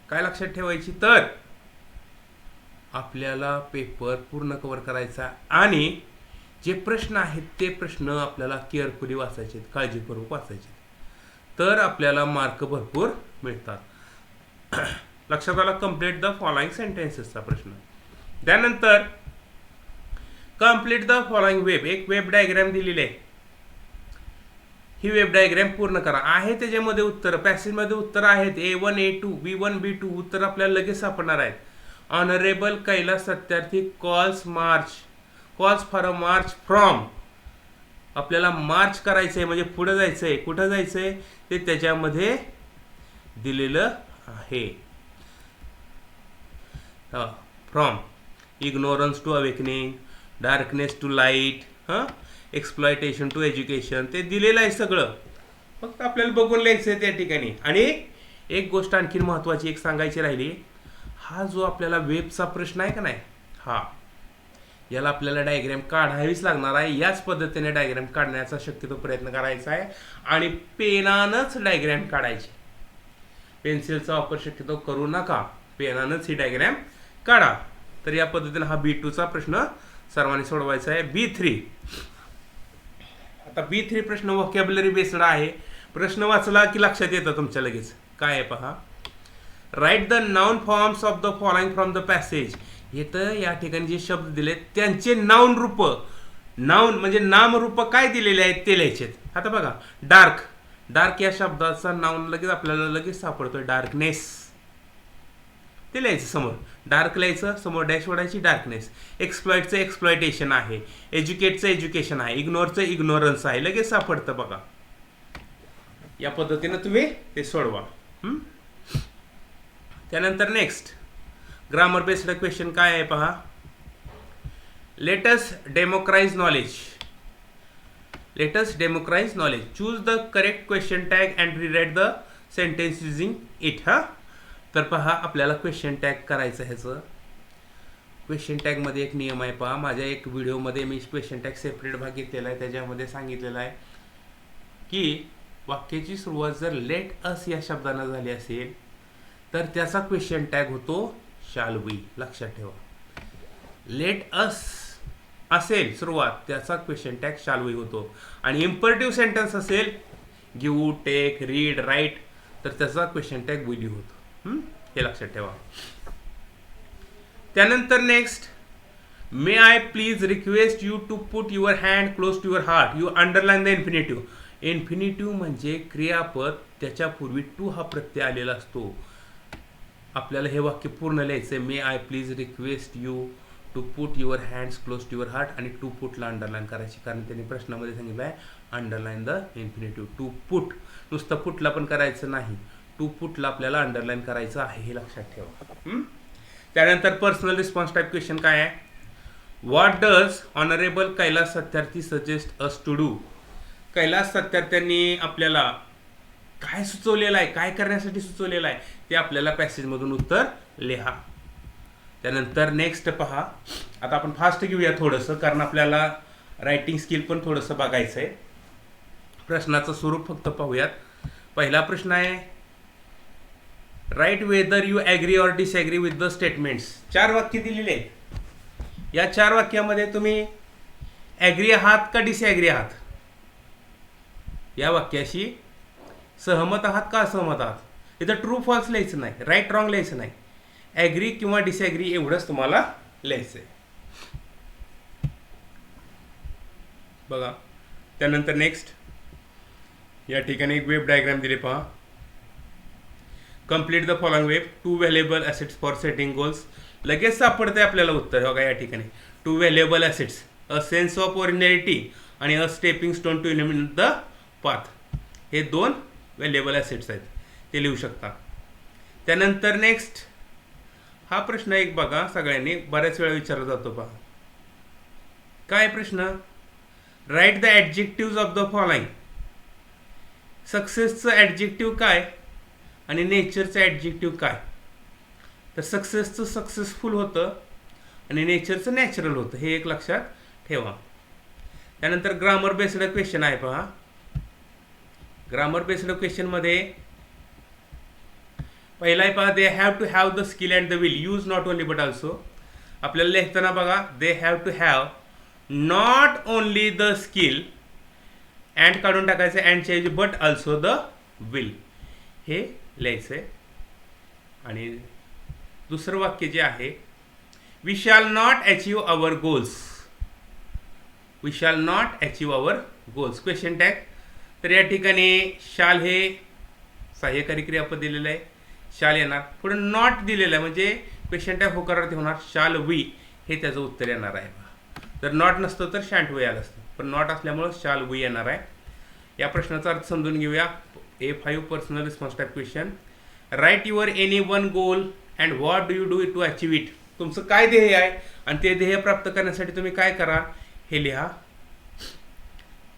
[SPEAKER 1] काय लक्षात ठेवायची? तर आपल्याला पेपर पूर्ण कव्हर करायचा आणि जे प्रश्न आहेत ते प्रश्न आपल्याला केअरफुली वाचायचे, काळजीपूर्वक वाचायचे, तर आपल्याला मार्क भरपूर मिळतात. लक्षात आला? कम्प्लीट द फॉलोइंग सेंटेन्सेसचा प्रश्न. त्यानंतर कम्प्लीट द फॉलोइंग वेब, एक वेब डायग्राम दिलेली आहे. ही वेब डायग्राम पूर्ण करा. आहे त्याच्यामध्ये उत्तर, पॅसेजमध्ये उत्तर आहेत. A1 A2 B1 B2 उत्तर आपल्याला लगेच सापडणार आहेत. Honourable Kailash Satyarthi calls for a march from, आपल्याला मार्च करायचं आहे म्हणजे पुढे जायचं आहे. कुठं जायचं आहे ते त्याच्यामध्ये दिलेलं आहे. From ignorance to awakening, darkness to light, exploitation to education, ते दिलेलं आहे सगळं. फक्त आपल्याला बघून लिहायचं आहे त्या ठिकाणी. आणि एक गोष्ट आणखी महत्त्वाची एक सांगायची राहिली, हा जो आपल्याला वेबचा प्रश्न आहे का नाही, याला आपल्याला डायग्राम काढावीच लागणार आहे. याच पद्धतीने डायग्राम काढण्याचा शक्यतो प्रयत्न करायचा आहे आणि पेनानंच डायग्राम काढायची. पेन्सिलचा वापर शक्यतो करू नका, पेनानंच ही डायग्राम काढा. तर या पद्धतीने हा B2चा प्रश्न सर्वांनी सोडवायचा आहे. B3, आता B3 प्रश्न व्होकॅब्युलरी बेस्ड आहे. प्रश्न वाचला की लक्षात येतं तुमच्या लगेच. काय आहे पहा, write the noun forms of the following from the passage. इथं या ठिकाणी जे शब्द दिलेत त्यांचे नाउन रूप, नाउन म्हणजे नामरूप काय दिलेले आहेत ते लिहायचे. आता बघा, डार्क या शब्दाचा नाउन लगेच आपल्याला लगेच सापडतोय, डार्कनेस, ते लिहायचं समोर. डार्क लिहायचं, समोर डॅश ओढायची, डार्कनेस. एक्सप्लॉइटचं एक्सप्लॉयटेशन आहे, एज्युकेटचं एज्युकेशन आहे, इग्नोरचं इग्नोरन्स आहे, लगेच सापडतं बघा. या पद्धतीनं तुम्ही ते सोडवा. त्यानंतर नेक्स्ट ग्रामर बेस्ड क्वेश्चन काय आहे पहा. Let us democratise knowledge. Choose the correct question tag and rewrite the sentence using it. तर पहा, आपल्याला क्वेश्चन टॅग करायचं. ह्याचं क्वेश्चन टॅगमध्ये एक नियम आहे पहा. माझ्या एक व्हिडिओमध्ये मी क्वेश्चन टॅग सेपरेट भाग घेतलेला आहे. त्याच्यामध्ये सांगितलेलं आहे की वाक्याची सुरुवात जर लेट अस या शब्दानं झाली असेल तर त्याचा क्वेश्चन टॅग होतो शाल वी. लक्षात ठेवा, लेट अस असेल सुरुवात, त्याचा क्वेश्चन टॅग शाल वी होतो. आणि इम्परेटिव्ह सेंटेन्स असेल, गिव्ह, टेक, रीड, राईट, तर त्याचा क्वेश्चन टॅग विल होतो. हे लक्षात ठेवा. त्यानंतर next, may I please request you to put your hand close to your heart. You underline the infinitive. Infinitive म्हणजे क्रियापद, त्याच्यापूर्वी टू हा प्रत्यय आलेला असतो. आपल्याला हे वाक्य पूर्ण लिहायचं आहे. May I please request you to put your hands close to your heart, आणि टू पुटला अंडरलाईन करायची, कारण त्यांनी प्रश्नामध्ये सांगितलं आहे underline the infinitive. To put, नुसतं पुटला पण करायचं नाही, टू टू पुटला आपल्याला अंडरलाईन करायचं आहे, हे लक्षात ठेवा. त्यानंतर पर्सनल रिस्पॉन्स टाईप क्वेश्चन काय आहे? What does honourable Kailash Satyarthi suggest us to do? Kailash सत्यार्थ्यांनी आपल्याला काय सुचवलेलं आहे, काय करण्यासाठी सुचवलेलं आहे, ते आपल्याला पॅसेजमधून उत्तर लिहा. त्यानंतर नेक्स्ट पहा, आता आपण फास्ट घेऊया थोडंसं, कारण आपल्याला रायटिंग स्किल पण थोडंसं बघायचं आहे. प्रश्नाचं स्वरूप फक्त पाहूयात. पहिला प्रश्न आहे, write whether you agree or disagree with the statements. 4 वाक्य दिलेले आहेत. या 4 वाक्यामध्ये तुम्ही ॲग्री आहात का डिसॲग्री आहात? या वाक्याशी सहमत आहात का असहमत आहात? इथं ट्रू फॉल्स लिहायचं नाही, राईट रॉंग लिहायचं नाही, ॲग्री किंवा डिसॲग्री एवढंच तुम्हाला लिहायचं आहे. बघा. त्यानंतर नेक्स्ट या ठिकाणी एक वेब डायग्राम दिले पहा. Complete the following web. 2 valuable assets for setting goals. लगेच सापडते आपल्याला उत्तर. बघा या ठिकाणी 2 valuable assets, a sense of originality आणि a stepping stone to illuminate the path. हे 2 व्हॅल्युएबल ॲसेट्स आहेत, ते लिहू शकता. त्यानंतर नेक्स्ट हा प्रश्न एक बघा, सगळ्यांनी बऱ्याच वेळा विचारला जातो पहा. काय प्रश्न? Write the adjectives of the following. सक्सेसचं ॲडजेक्टिव्ह काय आणि नेचरचं ॲडजेक्टिव्ह काय? तर सक्सेसचं सक्सेसफुल होतं आणि नेचरचं नॅचरल होतं, हे एक लक्षात ठेवा. त्यानंतर ग्रामर बेस्ड क्वेश्चन आहे पहा. ग्रामर बेस्ड क्वेश्चनमध्ये पहिला आहे पहा, they have to have the skill and the will. Use not only but also. आपल्याला लिहिताना बघा, they have to have not only the skill, and काढून टाकायचं अँडच्या ऐवजी, बट ऑल्सो द विल, हे लिहायचं आहे. आणि दुसरं वाक्य जे आहे, we shall not achieve our goals. We shall not achieve our goals. Question tag. तर या ठिकाणी शाल हे सहाय्यकारी क्रियापद दिलेलं आहे, शाल येणार. पुढे नॉट दिलेलं आहे म्हणजे क्वेश्चन टॅग होकारार्थी होणार, शाल वी, हे त्याचं उत्तर येणार आहे. जर नॉट नसतं तर शँट वी आलं असतं, पण नॉट असल्यामुळं शाल वी येणार आहे. या प्रश्नाचा अर्थ समजून घेऊया. A5 personal response type question. Write your any one goal and what do you do to achieve it. तुमचं काय ध्येय आहे आणि ते ध्येय प्राप्त करण्यासाठी तुम्ही काय करा, हे लिहा.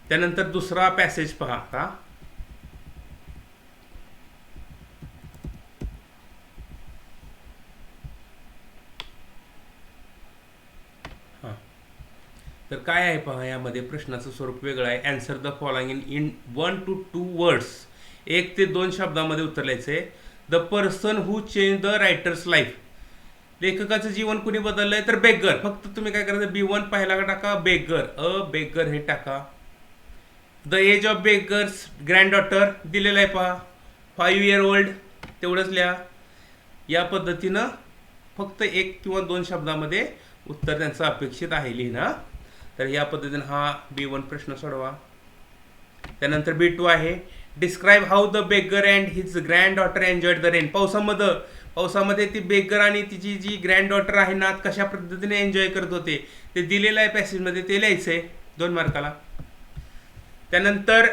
[SPEAKER 1] त्यानंतर दुसरा पॅसेज पहा. आता तर काय आहे पहा, यामध्ये प्रश्नाचं स्वरूप वेगळं आहे. Answer the following in 1 to 2 words. 1 ते 2 शब्दामध्ये उत्तर लिहायचं आहे. The person who change the writers life. लेखकाचं जीवन कुणी बदललंय? तर बेगर. फक्त तुम्ही काय करायचं, B1 पहिला टाका, बेगर, अ बेगर हे टाका. द एज ऑफ बेगर्स ग्रँडडॉटर दिलेलं आहे पहा, 5 year old, तेवढंच लिहा. या पद्धतीनं फक्त 1 किंवा 2 शब्दामध्ये उत्तर त्यांचं अपेक्षित आहे लिहिणं. तर या पद्धतीनं हा B1 प्रश्न सोडवा. त्यानंतर B2 आहे, describe how the beggar and his grand daughter enjoyed the rain. पावसामध्ये ती बेगर आणि तिची जी ग्रँड डॉटर आहे ना, कशा पद्धतीने एन्जॉय करत होते ते दिलेलं आहे पॅसेजमध्ये, ते लिहायचं आहे 2 मार्काला. त्यानंतर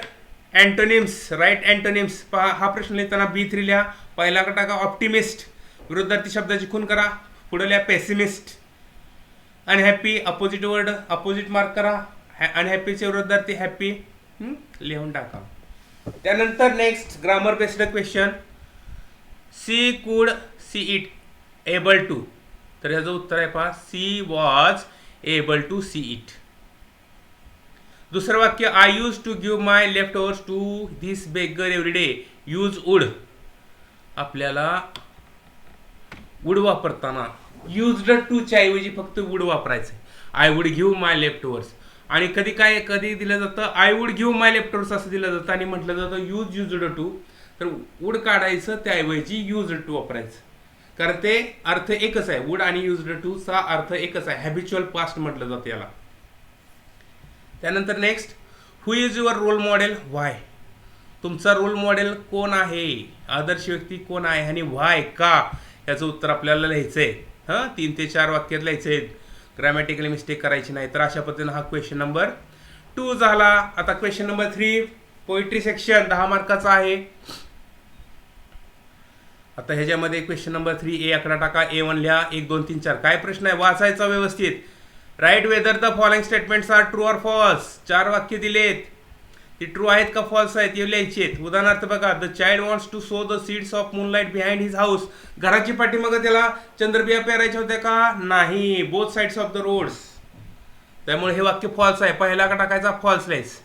[SPEAKER 1] अँटोनिम्स, राईट अँटोनिम्स. पहा हा प्रश्न लिहिताना B3 लिहा. पहिला टाका ऑप्टिमिस्ट, विरुद्धार्थी शब्दाची खूण करा. पुढे लिहा pessimist. Unhappy, opposite word, opposite mark करा. अनहॅपीचे विरुद्धार्थी हॅपी, लिहून टाका. त्यानंतर next grammar based question. She could see it able to. तर ह्याचं उत्तर आहे पहा, she was able to see it. दुसरं वाक्य, I use to give my leftovers to this beggar every day. Use would. आपल्याला वुड वापरताना used टूच्या ऐवजी फक्त वुड वापरायचं. I would give my leftovers. आणि कधी दिलं जातं I would give my left overs असं दिलं जातं आणि म्हटलं जातं युज्ड टू. तर वुड काढायचं, त्याऐवजी युज्ड टू वापरायचं, कारण ते अर्थ एकच आहे. वुड आणि युज्ड टूचा अर्थ एकच आहे. हॅबिच्युअल पास्ट म्हटलं जातं याला. त्यानंतर next, who is your role model, why. तुमचा रोल मॉडेल कोण आहे, आदर्श व्यक्ती कोण आहे आणि व्हाय, का, याचं उत्तर आपल्याला लिहायचं आहे. 3 ते 4 वाक्यात लिहायचं आहे, ग्रॅमॅटिकली मिस्टेक करायची नाही. तर अशा पद्धतीनं हा क्वेश्चन नंबर 2 झाला. आता क्वेश्चन नंबर 3 पोएट्री सेक्शन 10 मार्काचा आहे. आता ह्याच्यामध्ये क्वेश्चन नंबर 3 ए 11 टाका, A1 लिहा, 1 2 3 4. काय प्रश्न आहे वाचायचा व्यवस्थित. Write whether the following statements are true or false. 4 वाक्य दिलेत, ती ट्रू आहेत का फॉल्स आहेत हे लिहायचे. उदाहरणार्थ बघा, the child wants to sow the seeds of moonlight behind his house. घराची पाठीमागे त्याला चंद्रबिया पेरायच्या होत्या का? नाही. Both sides of the roads. त्यामुळे हे वाक्य फॉल्स आहे. पहिला का टाकायचा? False lies.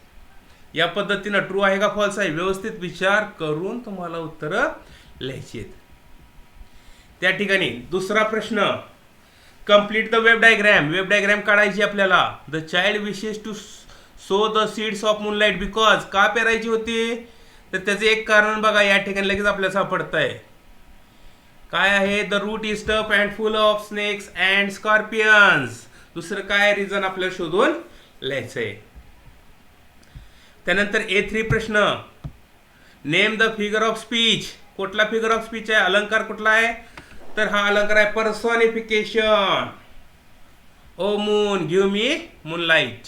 [SPEAKER 1] या पद्धतीनं ट्रू आहे का फॉल्स आहे व्यवस्थित विचार करून तुम्हाला उत्तरं लिहायची आहेत. त्या ठिकाणी दुसरा प्रश्न, complete the web diagram. Web diagram काढायची आपल्याला. The child wishes to sow the seeds of moonlight because. का पेरायची होती? तर त्याचे एक कारण बघा या ठिकाणी लगेच आपल्याला सापडत आहे. काय आहे? The route is tough and full of snakes and scorpions. दुसरं काय रिझन आपल्याला शोधून लिहायचंय. त्यानंतर A3 प्रश्न, name the figure of speech. कुठला फिगर ऑफ स्पीच आहे? अलंकार कुठला आहे? तर हा अलंकार आहे personification. O moon give me moonlight.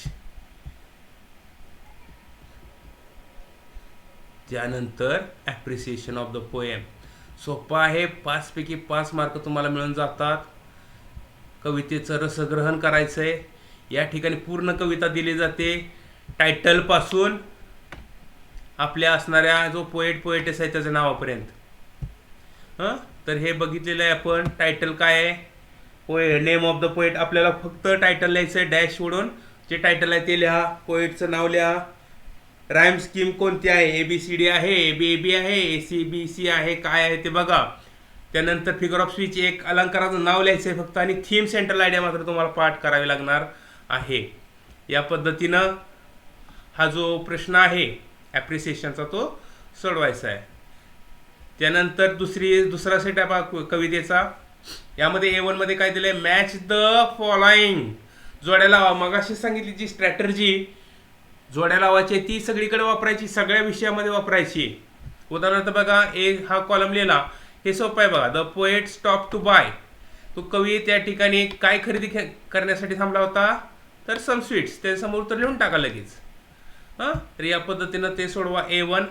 [SPEAKER 1] त्यानंतर ॲप्रिसिएशन ऑफ द पोएम. सोपा आहे. 5 पैकी 5 मार्क तुम्हाला मिळून जातात. कवितेचं रसग्रहण करायचंय. या ठिकाणी पूर्ण कविता दिली जाते, टायटल पासून आपल्या असणाऱ्या जो पोएटेस आहे त्याच्या नावापर्यंत. तर हे बघितलेलं आहे आपण. टायटल काय आहे? Name of the poet. आपल्याला फक्त टायटल लिहायचं आहे, डॅश सोडून जे टायटल आहे ते लिहा. पोएटचं नाव लिहा. राईम स्कीम कोणती आहे? ABCD आहे, AB आहे, ACBC आहे, काय आहे ते बघा. त्यानंतर फिगर ऑफ स्पीच, एक अलंकाराचं नाव लिहायचं आहे फक्त, आणि थीम सेंट्रल आयडिया मात्र तुम्हाला पाठ करावी लागणार आहे. या पद्धतीनं हा जो प्रश्न आहे ॲप्रिसिएशनचा तो सोडवायचा आहे. त्यानंतर दुसरा सेट आहे कवितेचा. यामध्ये A1 मध्ये काय दिलंय? Match the following. जोड्या लावा. मगाशी सांगितली जी स्ट्रॅटर्जी जोड्या लावायची ती सगळीकडे वापरायची, सगळ्या विषयामध्ये वापरायची. उदाहरणार्थ बघा, हा कॉलम लिहिला. हे सोपं आहे बघा. The poet stop to buy. तो कवी त्या ठिकाणी काय खरेदी करण्यासाठी थांबला होता? तर सम स्वीट्स. त्यासमोर तर लिहून टाका लगेच. तर या पद्धतीनं ते सोडवा A1.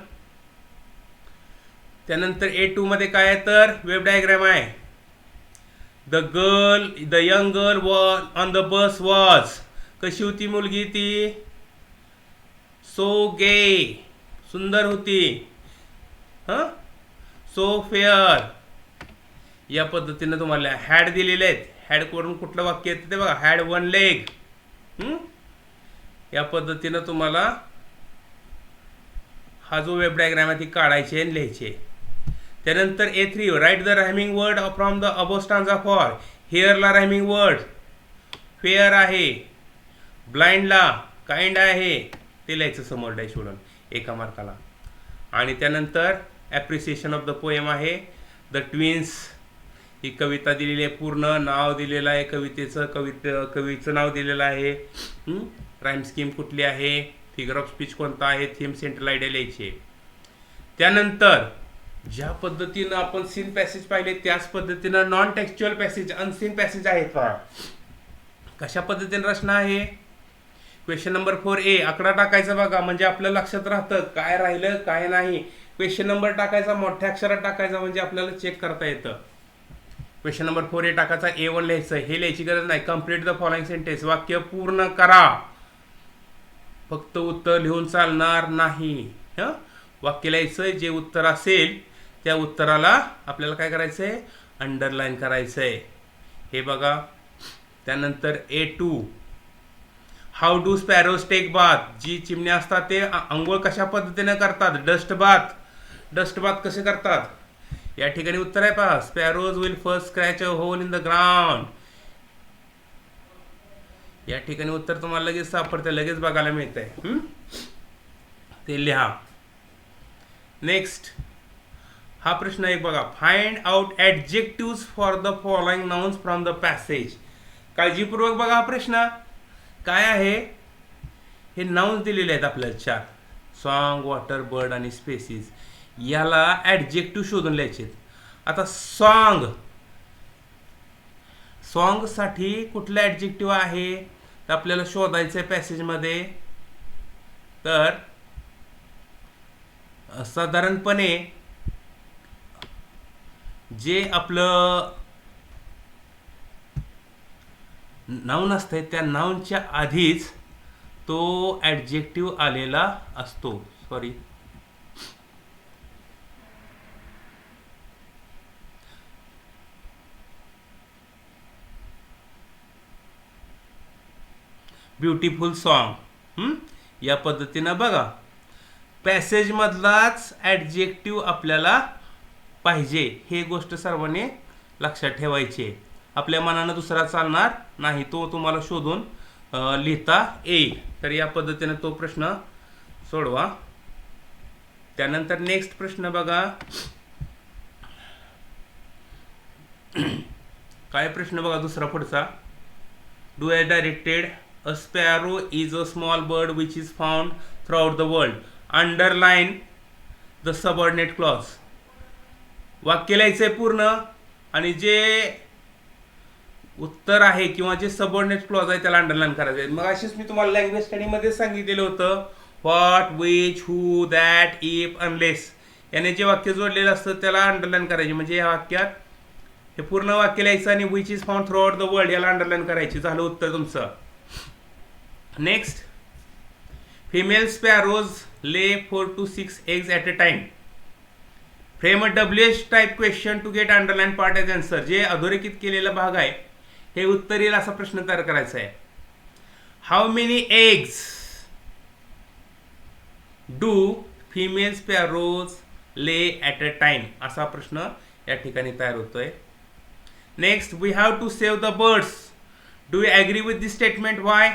[SPEAKER 1] त्यानंतर A2 मध्ये काय आहे? तर वेब डायग्राम आहे. The young girl was on the bus was. कशी होती मुलगी ती? सो गे. सुंदर होती. So fair. या पद्धतीनं तुम्हाला हॅड दिलेले आहेत. हॅड करून कुठलं वाक्य येतं ते बघा. Had 1 leg. या पद्धतीनं तुम्हाला हा जो वेब डायग्राम आहे ती काढायची आणि लिहायची. त्यानंतर A3, write the rhyming word from the above stanza for. हेअरला रायमिंग वर्ड फेअर आहे, ब्लाइंडला काइंड आहे, ते लिहायचं समोर डॅश सोडून एका मार्काला. आणि त्यानंतर ॲप्रिसिएशन ऑफ द पोएम आहे. The twins. ही कविता दिलेली आहे, पूर्ण नाव दिलेलं आहे कवितेचं, कवीचं नाव दिलेलं आहे. राईम स्कीम कुठली आहे, फिगर ऑफ स्पीच कोणता आहे, थीम सेंट्रल आयडिया लिहायची. त्यानंतर ज्या पद्धतीनं आपण सीन पॅसेज पाहिले त्याच पद्धतीनं non textual passage, unseen passage आहेत का, कशा पद्धतीने रचना आहे. क्वेश्चन नंबर 4A 11 टाकायचा बघा, म्हणजे आपल्या लक्षात राहतं काय राहिलं काय नाही. क्वेश्चन नंबर टाकायचा मोठ्या अक्षरात टाकायचा, म्हणजे आपल्याला चेक करता येतं. क्वेश्चन नंबर 4A टाकायचा, A1 लिहायचं. हे लिहायची गरज नाही. Complete the following sentence. वाक्य पूर्ण करा. फक्त उत्तर लिहून चालणार नाही. वाक्य लिहायचं, जे उत्तर असेल त्या उत्तराला आपल्याला काय करायचंय, अंडरलाईन करायचंय. हे बघा. त्यानंतर A2, how do sparrows take bath. जी चिमण्या असतात ते आंघोळ कशा पद्धतीने करतात, डस्ट बाथ. डस्ट बाथ कसे करतात, या ठिकाणी उत्तर आहे पहा. Sparrows will first scratch a whole in the ground. या ठिकाणी उत्तर तुम्हाला लगेच सापडते, लगेच बघायला मिळतंय. ते लिहा. नेक्स्ट हा प्रश्न एक बघा. Find out adjectives for the following nouns from the passage. काळजीपूर्वक बघा हा प्रश्न काय आहे. हे नाउन्स दिलेले आहेत आपल्याला 4. सॉन्ग, वॉटर, बर्ड आणि स्पेसिस. याला ॲडजेक्टिव्ह शोधून लिहायचे. आता सॉन्ग साठी कुठलं ॲडजेक्टिव्ह आहे तर आपल्याला शोधायचं आहे पॅसेजमध्ये. तर साधारणपणे जे आपलं नाऊन असतंय त्या नाऊनच्या आधीच तो ॲडजेक्टिव्ह आलेला असतो. Sorry, beautiful song. या पद्धतीनं बघा, पॅसेजमधलाच ॲडजेक्टिव्ह आपल्याला पाहिजे, हे गोष्ट सर्वांनी लक्षात ठेवायची आहे. आपल्या मनानं दुसरा चालणार नाही, तो तुम्हाला शोधून लिहिता येईल. तर या पद्धतीने तो प्रश्न सोडवा. त्यानंतर नेक्स्ट प्रश्न बघा, काय प्रश्न बघा दुसरा पुढचा. Do as directed. A sparrow is a small bird which is found throughout the world. Underline the subordinate clause. वाक्य लिहायचंय पूर्ण, आणि जे उत्तर आहे किंवा जे सबऑर्डिनेट क्लॉज आहे त्याला अंडरलाईन करायचं आहे. मग अशीच मी तुम्हाला लँग्वेज स्टडीमध्ये सांगितलेलं होतं, what, which, who, that, if, unless याने जे वाक्य जोडलेलं असतं त्याला अंडरलाईन करायचे. म्हणजे या वाक्यात हे पूर्ण वाक्य लिहायचं आणि which is found through out the world याला अंडरलाईन करायची. झालं उत्तर तुमचं. Next, female sparrows lay 4 to 6 eggs at a time. Frame a WH type question to get underlined part as answer. जे अधोरेखित केलेला भाग आहे हे उत्तर येईल असा प्रश्न तयार करायचा आहे. How many eggs do female sparrows lay at a time? असा प्रश्न या ठिकाणी तयार होतोय. Next, we have to save the birds. Do you agree with this statement? Why?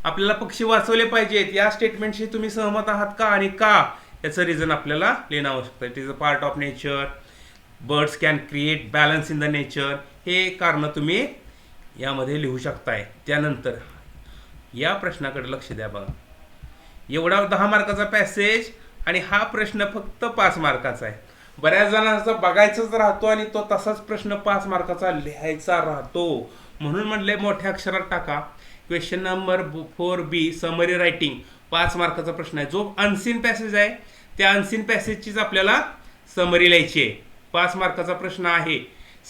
[SPEAKER 1] आपल्याला पक्षी वाचवले पाहिजेत या स्टेटमेंटशी तुम्ही सहमत आहात का आणि का, याचं रिझन आपल्याला लिहिणं आवश्यक आहे. It is a part of nature. Birds can create balance in the nature. हे कारण तुम्ही यामध्ये लिहू शकताय. त्यानंतर या प्रश्नाकडे लक्ष द्या बघा. एवढा 10 मार्काचा पॅसेज आणि हा प्रश्न फक्त 5 मार्काचा आहे. बऱ्याच जणांचा बघायचाच राहतो आणि तो तसाच प्रश्न 5 मार्काचा लिहायचा राहतो. म्हणून म्हणले मोठ्या अक्षरात टाका. Question number 4B summary writing 5 मार्काचा प्रश्न आहे. जो अनसीन पॅसेज आहे त्या अनसीन पॅसेजचीच आपल्याला समरी लिहायची आहे. 5 मार्काचा प्रश्न आहे.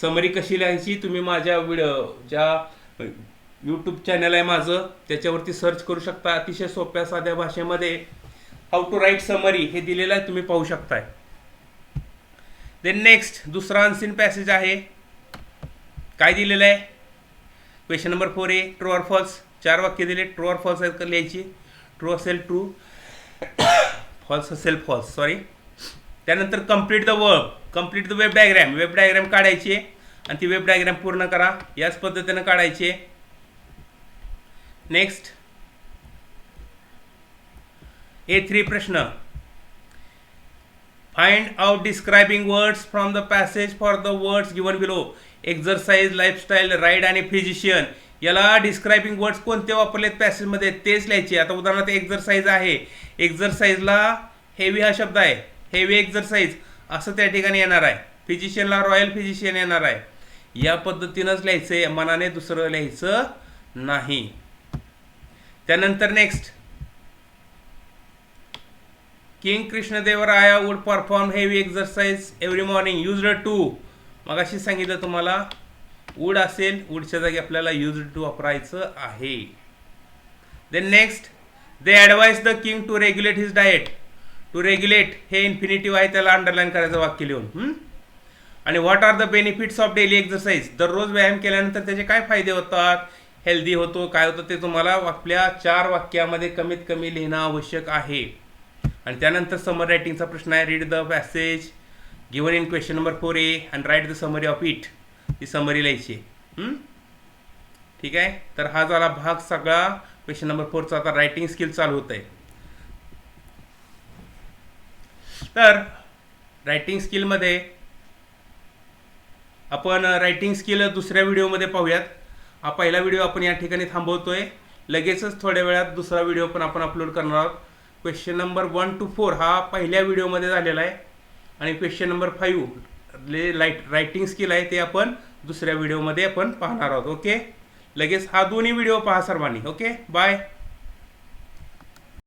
[SPEAKER 1] समरी कशी लिहायची तुम्ही माझ्या ज्या यूट्यूब चॅनल आहे माझं त्याच्यावरती सर्च करू शकता. अतिशय सोप्या साध्या भाषेमध्ये हाऊ टू राईट समरी हे दिलेलं आहे, तुम्ही पाहू शकताय. देन नेक्स्ट, दुसरा अनसीन पॅसेज आहे. काय दिलेलं आहे? Question number 4A true or false. 4 वाक्य दिले, ट्रू ऑर फॉल्स आहेत लिहायची. ट्रू असेल ट्रू, फॉल्स असेल फॉल्स. सॉरी. त्यानंतर complete the verb, complete the web diagram. Web diagram काढायची आणि ती वेब डायग्रॅम पूर्ण करा. याच पद्धतीनं काढायची. नेक्स्ट, A3 प्रश्न. Find out describing words from the passage for the words given below. Exercise, lifestyle, ride आणि फिजिशियन याला डिस्क्राइबिंग वर्ड्स कोणते वापरलेत पॅसेजमध्ये तेच लिहायचे. आता उदाहरणार्थ एक्झरसाइज आहे, एक्झरसाइजला हेवी हा शब्द आहे, हेवी एक्झरसाइज असं त्या ठिकाणी येणार आहे. फिजिशियनला रॉयल फिजिशियन येणार आहे. या पद्धतीनंच लिहायचंय, मनाने दुसरं लिहायचं नाही. त्यानंतर next, king Krishnadevaraya would perform heavy exercise every morning. Used to, मग अशी सांगितलं तुम्हाला वुड असेल, वुडच्या जागी आपल्याला युज्ड टू वापरायचं आहे. Then next, they advise the king to regulate his diet. To regulate हे इन्फिनिटिव्ह आहे, त्याला अंडरलाईन करायचं वाक्य लिहून. आणि what are the benefits of daily exercise. दररोज व्यायाम केल्यानंतर त्याचे काय फायदे होतात, हेल्दी होतो, काय होतं ते तुम्हाला आपल्या 4 वाक्यामध्ये कमीत कमी लिहिणं आवश्यक आहे. आणि त्यानंतर समर रायटिंगचा प्रश्न आहे. Read the passage given in question number 4A and write the summary of it. He summary लिहायची. ठीक आहे. तर हा झाला भाग सगळा क्वेश्चन नंबर 4चा. आता रायटिंग स्किल चालू होत आहे. तर रायटिंग स्किलमध्ये आपण रायटिंग स्किल दुसऱ्या व्हिडिओमध्ये पाहूयात. हा पहिला व्हिडिओ आपण या ठिकाणी थांबवतोय. लगेचच थोड्या वेळात दुसरा व्हिडिओ पण आपण अपलोड करणार आहोत. क्वेश्चन नंबर 1 to 4 हा पहिल्या व्हिडिओमध्ये झालेला आहे आणि क्वेश्चन नंबर 5 रायटिंग स्किल आहे ते आपण दुसऱ्या व्हिडिओमध्ये आपण पाहणार आहोत. ओके, लगेच हा दोन्ही व्हिडिओ पहा सर्वांनी. Okay, bye.